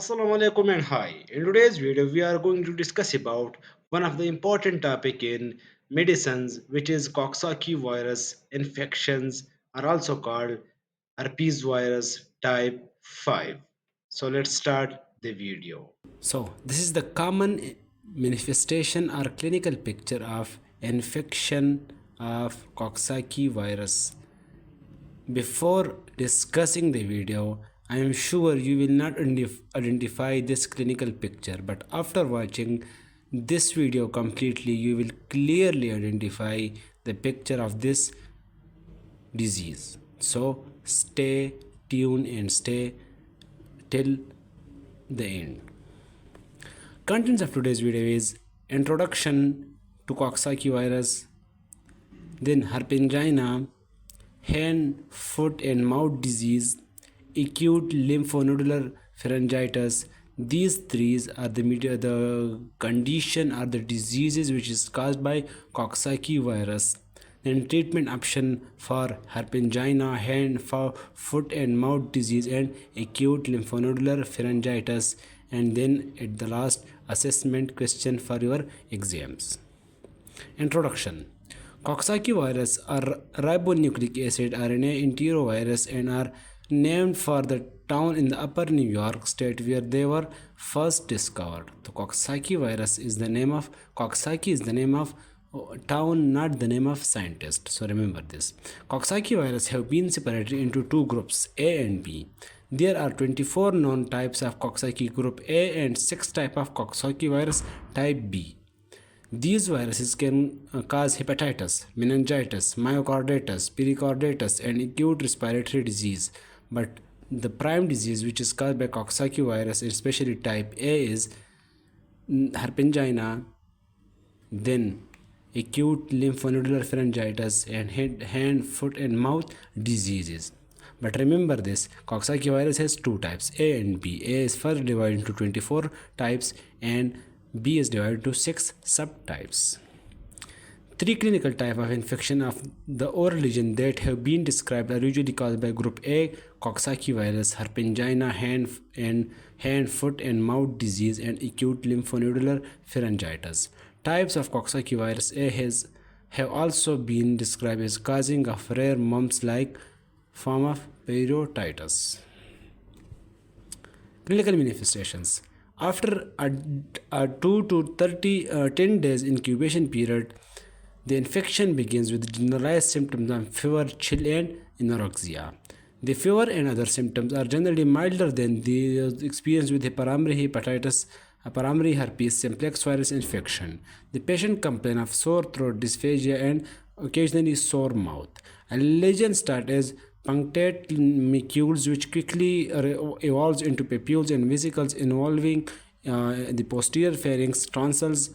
Assalamu alaikum and hi. In today's video, we are going to discuss about one of the important topic in medicines, which is Coxsackie virus infections, are also called herpes virus type 5. So let's start the video. So, this is the common manifestation or clinical picture of infection of Coxsackie virus. Before discussing the video, I am sure you will not identify this clinical picture, but after watching this video completely, you will clearly identify the picture of this disease. So, stay tuned and stay till the end. Contents of today's video is introduction to Coxsackie virus, then herpingina, hand, foot and mouth disease, acute lymphonodular pharyngitis. These three are the condition or the diseases which is caused by Coxsackie virus. Then treatment option for herpingina, hand, foot and mouth disease and acute lymphonodular pharyngitis. And then at the last, assessment question for your exams. Introduction. Coxsackie virus are ribonucleic acid RNA enterovirus and are named for the town in the upper New York state where they were first discovered. The Coxsackie virus is the name of Coxsackie is the name of town, not the name of scientist. So remember this. Coxsackie virus have been separated into two groups, A and B. There are 24 known types of Coxsackie group A and 6 types of Coxsackie virus type B. These viruses can cause hepatitis, meningitis, myocarditis, pericarditis, and acute respiratory disease. But the prime disease which is caused by Coxsackie virus, especially type A, is herpingina, then acute lymphonodular pharyngitis, and head, hand, foot, and mouth diseases. But remember this, Coxsackie virus has two types, A and B. A is further divided into 24 types and B is divided into 6 subtypes. Three clinical types of infection of the oral region that have been described are usually caused by group A, Coxsackie virus, herpingina, hand, foot and mouth disease, and acute lymphonodular pharyngitis. Types of Coxsackie virus A have also been described as causing of rare mumps-like form of periodontitis. Clinical manifestations. After a 2 to 10 days incubation period, the infection begins with generalized symptoms of fever, chill, and anorexia. The fever and other symptoms are generally milder than those experienced with primary hepatitis, primary herpes simplex virus infection. The patient complains of sore throat, dysphagia, and occasionally sore mouth. A lesion starts as punctate macules, which quickly evolves into papules and vesicles involving the posterior pharynx, tonsils,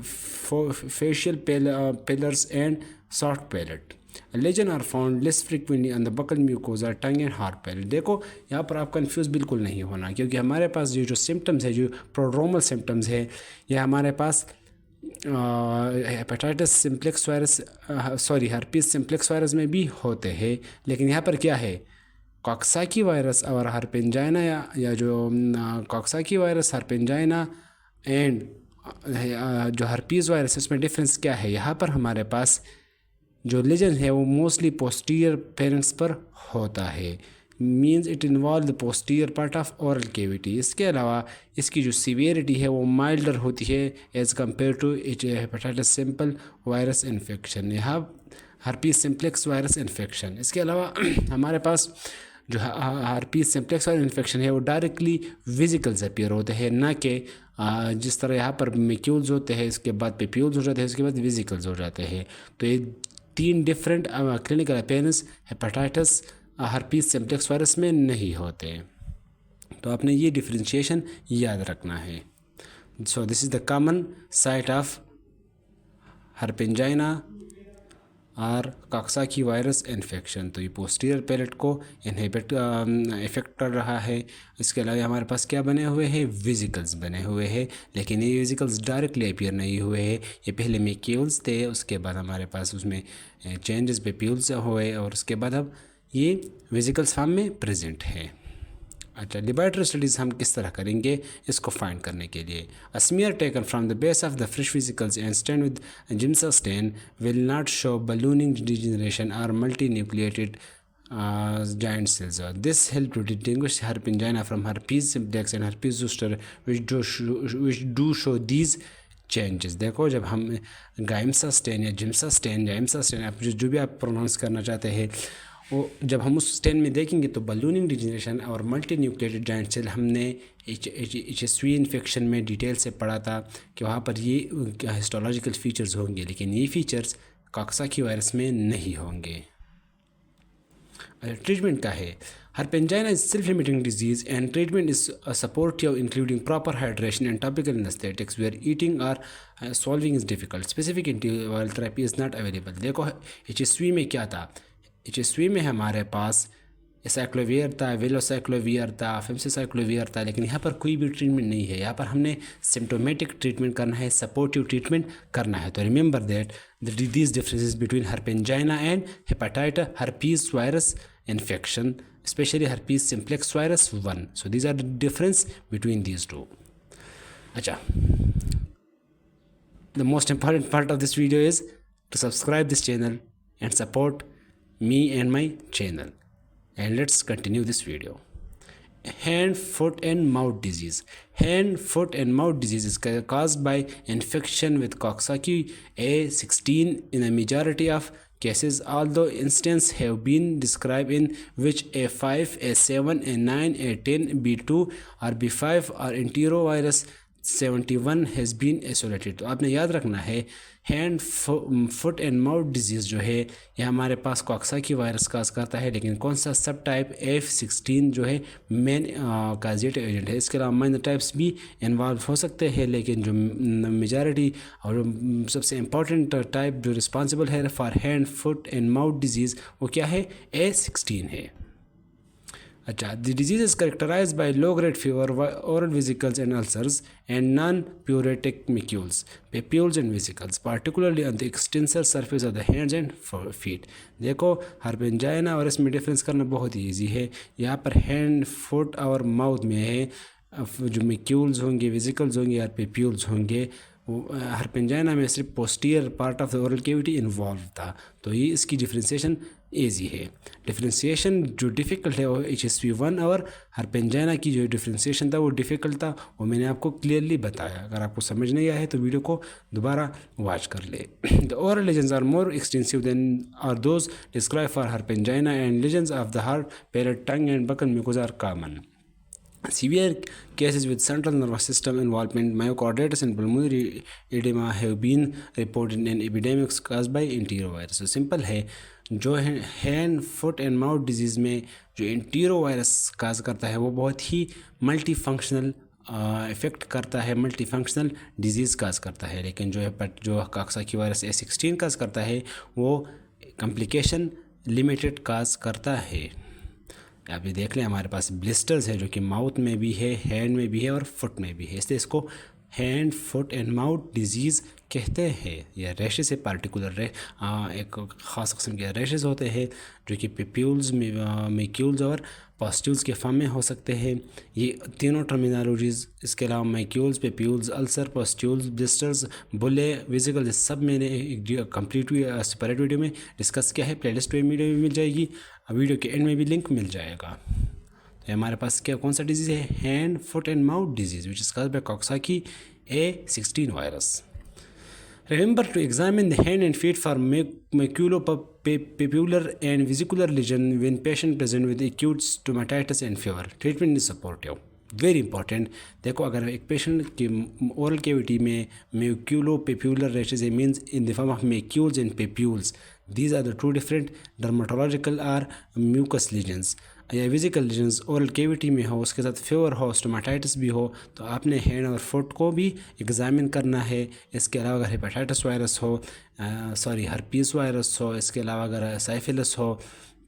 facial pillars, and soft palate. Lesions are found less frequently on the buccal mucosa, tongue and hard palate. देखो यहाँ पर आप confuse बिल्कुल नहीं होना, क्योंकि हमारे पास ये जो सिम्टम्स है, जो प्रोड्रोमल सिम्टम्स है, ये हमारे पास hepatitis simplex virus herpes simplex virus में भी होते हैं. लेकिन यहाँ पर क्या है, कॉक्साकी वायरस और हर्पेंजाइना या जो कॉक्साकी वायरस, हर्पेंजाइना एंड जो हर्पीस वायरस, इसमें डिफरेंस क्या है. यहाँ पर हमारे पास जो लेजन है वो मोस्टली पोस्टीरियर पेरेंट्स पर होता है, means it involve the posterior part of oral cavity. इसके अलावा इसकी जो सीवियरिटी है वो माइल्डर होती है as compared to hepatitis simple virus infection, यहाँ हर्पीस सिम्प्लेक्स वायरस इन्फेक्शन. इसके अलावा हमारे पास जो हर्पीस सिम्प्लेक्स वायरस इन्फेक्शन है वो डायरेक्टली विजिकल्स अपीयर होते हैं, ना कि जिस तरह यहाँ पर मेक्यूल्स होते हैं, इसके बाद पेप्यूल्स हो जाते हैं, इसके बाद विजिकल्स हो जाते हैं. तो ये 3 different clinical appearance hepatitis herpes simplex virus में नहीं होते. तो आपने ये डिफ्रेंशिएशन याद रखना है. So this is the common site of herpangina और कॉक्साकी वायरस इन्फेक्शन. तो ये पोस्टीरियर पैलेट को इफेक्ट कर रहा है. इसके अलावा हमारे पास क्या बने हुए हैं, विजिकल्स बने हुए हैं, लेकिन ये विजिकल्स डायरेक्टली अपीयर नहीं हुए हैं. ये पहले मेक्यूल्स थे, उसके बाद हमारे पास उसमें चेंजेस पेप्यूल्स हुए और उसके बाद अब ये विजिकल्स फॉर्म में प्रेजेंट है. अच्छा, लेबोरेटरी स्टडीज़ हम किस तरह करेंगे इसको फाइंड करने के लिए? A smear taken from the base of the fresh vesicles and stain with Giemsa stain will not show ballooning degeneration और multinucleated giant cells. This help to distinguish herpingina from herpes simplex and herpes zoster, which do show these changes. देखो, जब हम गाइम्सा stand या Giemsa stain, जाइम्सा stand, आप जो भी आप pronounce करना चाहते हैं, वो जब हम उस स्टेन में देखेंगे तो बलूनिंग डिजनरेशन और मल्टी न्यूक्लिएटेड जाइंट सेल हमने HSV इन्फेक्शन में डिटेल से पढ़ा था कि वहाँ पर ये हिस्टोलॉजिकल फीचर्स होंगे, लेकिन ये फीचर्स कॉक्साकी वायरस में नहीं होंगे। ट्रीटमेंट का है, herpingina is self-limiting disease and treatment is supportive including proper hydration and topical anesthetics where eating or swallowing is difficult. Specific antiviral therapy is not available. देखो, HSV में क्या था? HSV में हमारे पास एसाइक्लोवियर था, वेलोसाइक्लोवियर था, फेमसाइक्लोवियर था, लेकिन यहाँ पर कोई भी ट्रीटमेंट नहीं है। यहाँ पर हमने सिम्टोमेटिक ट्रीटमेंट करना है, सपोर्टिव ट्रीटमेंट करना है। तो remember that these differences between herpingina and hepatitis herpes virus infection, especially herpes simplex virus 1. So these are the difference between these two. Acha, the most important part of this video is to subscribe this channel and support me and my channel. And let's continue this video. Hand, foot and mouth disease. Hand, foot and mouth disease is caused by infection with Coxsackie A16 in a majority of cases, although instances have been described in which A5, A7, A9, A10, B2 or B5 or enterovirus 71 has been isolated. तो आपने याद रखना है, hand, foot and mouth disease जो है यह हमारे पास कॉक्साकी virus काज करता है, लेकिन कौन सा सब टाइप F16 जो है मेन काजेटिव एजेंट है। इसके अलावा माइनर टाइप्स भी इन्वॉल्व हो सकते हैं, लेकिन जो मेजॉरिटी और सबसे इम्पॉर्टेंट टाइप जो रिस्पॉन्सिबल है for hand, foot and mouth disease वो क्या है? A16 है। अच्छा, the disease is characterized by low-grade fever, oral vesicles and ulcers, and non-pruritic macules, papules and vesicles, particularly on the extensor surface of the hands and feet. देखो, herpingina और इसमें difference करना बहुत ही ईजी है। यहाँ पर हैंड, फुट और mouth में है, जो मेक्यूल्स होंगे, वेसिकल्स होंगे और पेप्यूल्स होंगे। herpingina में सिर्फ posterior part of the oral cavity involve था, तो ये इसकी डिफ्रेंसिएशन ईजी है। डिफ्रेंसिएशन जो डिफ़िकल्ट है वो HSV1 और herpingina की जो डिफ्रेंसिएशन था वो डिफ़िकल्ट था, वो मैंने आपको क्लियरली बताया। अगर आपको समझ नहीं आया है तो वीडियो को दोबारा वॉच कर ले। The oral lesions are more extensive than are those describe for herpingina and lesions of the hard, palate, tongue and buccal mucosa are common. Severe cases with central nervous system involvement, myocarditis and pulmonary edema have been reported in epidemics caused by enterovirus. So simple है, जो hand, foot and mouth disease में जो एंटीरोवायरस काज करता है वो बहुत ही multi functional effect करता है, मल्टी फंक्शनल डिजीज़ काज करता है। लेकिन जो कॉक्साकी वायरस A16 काज करता है वो कॉम्प्लिकेशन लिमिटेड काज करता है। आप ये देख लें, हमारे पास ब्लिस्टर्स है जो कि माउथ में भी है, हैंड में भी है और फुट में भी है, इसलिए इसको hand, foot and mouth disease कहते हैं। या रैशेस है, पार्टिकुलर एक ख़ास किस्म के रैशेस होते हैं जो कि पेप्यूल्स, मेक्यूल्स और पॉस्ट्यूल्स के फॉर्म में हो सकते हैं। ये तीनों टर्मिनोलॉजीज़, इसके अलावा मेक्यूल्स, पेप्यूल्स, अल्सर, पॉस्ट्यूल्स, ब्लिस्टर्स, बुले, विजिकल, सब मैंने एक कंप्लीट सेपरेट वीडियो में डिस्कस किया है। प्लेलिस्ट में वीडियो भी मिल जाएगी, वीडियो के एंड में भी लिंक मिल जाएगा। तो हमारे पास क्या कौन सा डिजीज़ है? Hand, foot and mouth disease which is caused by Coxsackie A16 virus. Remember to examine the hand and feet for maculopapular and vesicular lesion when patient present with acute stomatitis and fever. Treatment is supportive. Very important. देखो, अगर एक patient की oral cavity में maculopapular rashes है, means in the form of macules and papules, these are the two different dermatological or mucous lesions. या vesicular lesions oral cavity में हो, उसके साथ फीवर हो, स्टोमाटाइटिस भी हो, तो आपने हैंड और फुट को भी एग्जामिन करना है। इसके अलावा अगर हेपेटाइटिस वायरस हो, हर्पीस वायरस हो, इसके अलावा अगर साइफिलिस हो,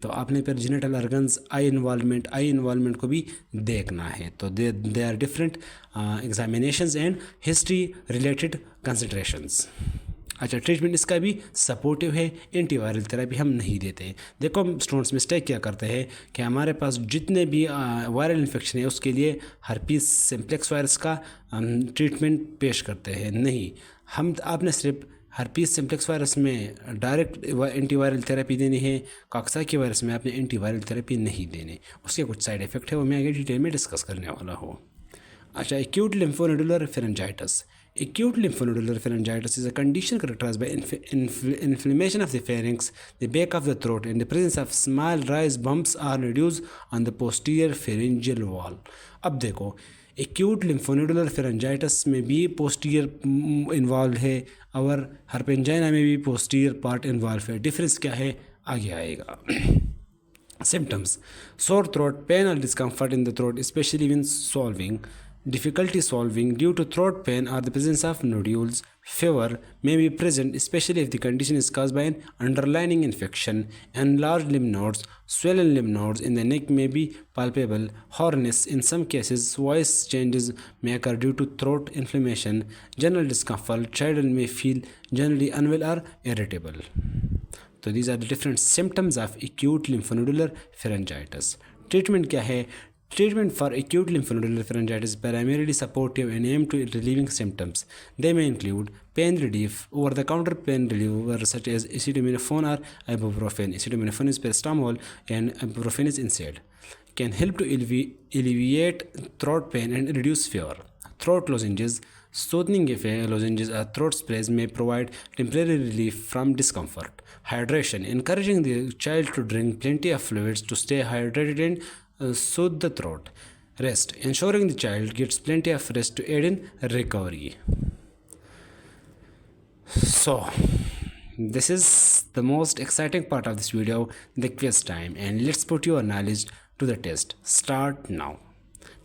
तो आपने फिर जेनिटल ऑर्गन्स, आई इन्वॉल्वमेंट को भी देखना है। तो they are different examinations and history related considerations. अच्छा, ट्रीटमेंट इसका भी सपोर्टिव है, एंटीवायरल थेरेपी हम नहीं देते। देखो हम स्टूडेंट्स मिस्टेक क्या करते हैं कि हमारे पास जितने भी वायरल इन्फेक्शन है उसके लिए हर्पीस सिम्प्लेक्स वायरस का ट्रीटमेंट पेश करते हैं। नहीं, हम आपने सिर्फ हर्पीस सिम्प्लेक्स वायरस में डायरेक्ट एंटीवायरल थेरेपी देनी है, काकसाकी वायरस में आपने एंटीवायरल थेरेपी नहीं देनी। उसके कुछ साइड इफ़ेक्ट है, वो मैं आगे डिटेल में डिस्कस करने वाला हूँ। अच्छा, acute lymphonodular pharyngitis. Acute lymphonodular pharyngitis is a condition characterized by inflammation of the pharynx, the back of the throat, and the presence of small raised bumps or nodules on the posterior pharyngeal wall. अब देखो, acute लिम्फोनोडुलर pharyngitis में भी posterior involve है और हर्पेंजाइना में भी posterior part involve है। Difference क्या है आगे आएगा। Symptoms: sore throat, pain or discomfort in the throat, especially when swallowing, difficulty swallowing due to throat pain or the presence of nodules, fever may be present, especially if the condition is caused by an underlying infection, enlarged lymph nodes, swollen lymph nodes in the neck may be palpable, hoarseness, in some cases, voice changes may occur due to throat inflammation, general discomfort, child may feel generally unwell or irritable. तो these are the different symptoms of acute lymphonodular pharyngitis. Treatment क्या है? Treatment for acute lymphonodular pharyngitis is primarily supportive and aimed to relieving symptoms. They may include pain relief, over-the-counter pain reliever such as acetaminophen or ibuprofen. Acetaminophen is paracetamol and ibuprofen is NSAID. Can help to alleviate throat pain and reduce fever. Throat lozenges, soothing effect lozenges or throat sprays may provide temporary relief from discomfort. Hydration, encouraging the child to drink plenty of fluids to stay hydrated and soothe the throat. Rest, ensuring the child gets plenty of rest to aid in recovery. So, this is the most exciting part of this video, the quiz time, and let's put your knowledge to the test. Start now.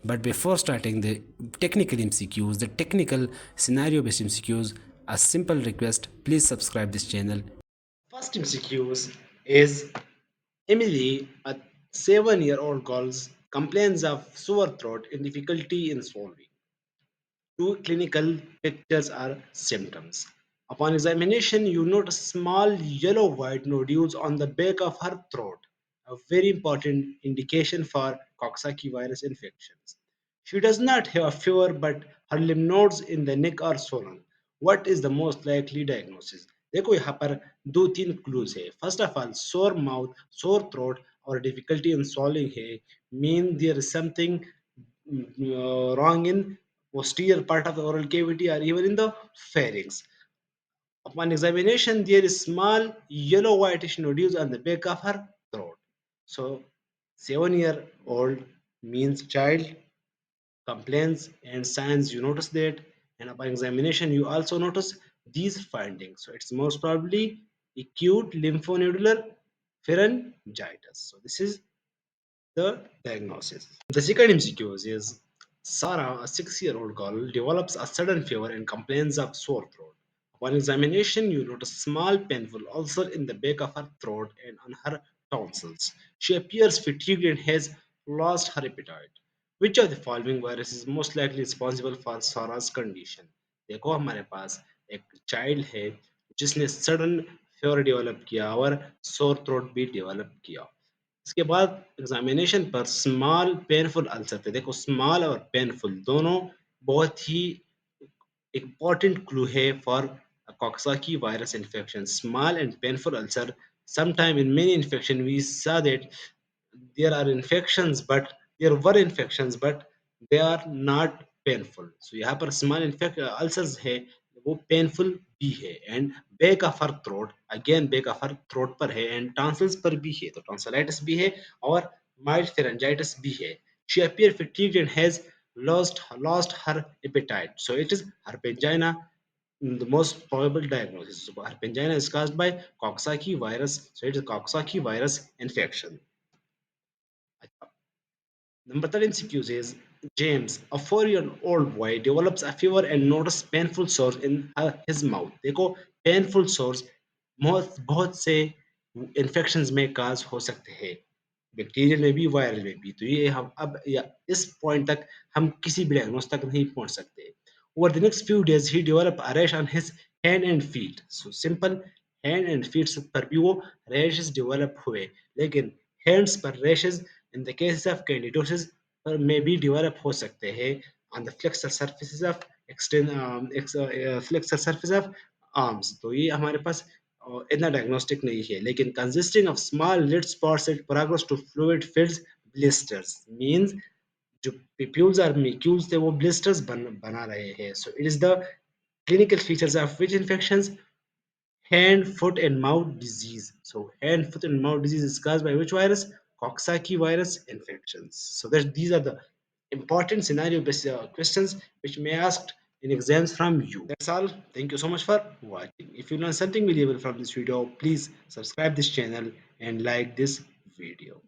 But before starting the technical MCQs, the technical scenario based MCQs, a simple request, please subscribe this channel. First MCQs is Emily, a 7-year-old girl, complains of sore throat and difficulty in swallowing. Two clinical pictures are symptoms. Upon examination, you notice small yellow-white nodules on the back of her throat, a very important indication for Coxsackie virus infections. She does not have a fever, but her lymph nodes in the neck are swollen. What is the most likely diagnosis? देखो यहाँ पर दो तीन clues है. First of all sore mouth, sore throat और difficulty in swallowing है. Mean there is something wrong in posterior part of the oral cavity or even in the pharynx. Upon examination, there is small yellow whitish nodules on the back of her throat. So, 7-year-old means child complaints and signs. You notice that, and upon examination, you also notice these findings. So, it's most probably acute lymphonodular pharyngitis. So, this is the diagnosis. The second MCQ is Sarah, a 6-year-old girl, develops a sudden fever and complains of sore throat. Upon examination, you notice small painful ulcer in the back of her throat and on her tonsils. She appears fatigued and has lost her appetite. Which of the following virus is most likely responsible for Sarah's condition? देखो हमारे पास एक child है जिसने sudden fever develop किया और sore throat भी develop किया. इसके बाद एग्जामिनेशन पर स्मॉल पेनफुल अल्सर थे. देखो स्मॉल और पेनफुल दोनों बहुत ही important clue here for a Coxsackie virus infection. Small and painful ulcer. Sometime in many infection we saw that there are infections, but there were infections, but they are not painful. So यहाँ पर small ulcers है वो painful भी है and back of her throat again back of her throat पर है and tonsils पर भी है तो tonsillitis भी है और mild pharyngitis भी है. She appeared fatigued and has lost her appetite. So it is herpengina, the most probable diagnosis. So herpengina is caused by Coxsackie virus. So it is Coxsackie virus infection. Number 13 CQs is James, a 4-year-old boy, develops a fever and notices painful sores in his mouth. देखो painful sores बहुत बहुत से infections में काज हो सकते हैं, bacterial में भी वायरल में भी. तो ये हम अब या इस पॉइंट तक हम किसी भी डायग्नोस तक नहीं पहुंच सकते. Over the next few days, he developed a rash on his hand and feet so simple hand and feet पर भी वो रैशेस डेवलप हुए लेकिन हैंड्स पर rashes in the case of candidosis पर में भी डेवलप हो सकते हैं on the flexor surfaces of extend flexor surface of arms तो ये हमारे पास इतना डायग्नोस्टिक नहीं है लेकिन consisting of small red spots at progress to fluid filled blisters means जो पिप्यूल्स और मिक्यूल्स थे वो ब्लिस्टर्स बना रहे हैं so it is the clinical features of which infections hand foot and mouth disease so hand foot and mouth disease is caused by which virus coxsackie virus infections so that these are the important scenario based questions which may asked in exams from you that's all thank you so much for watching if you learned something valuable from this video please subscribe this channel and like this video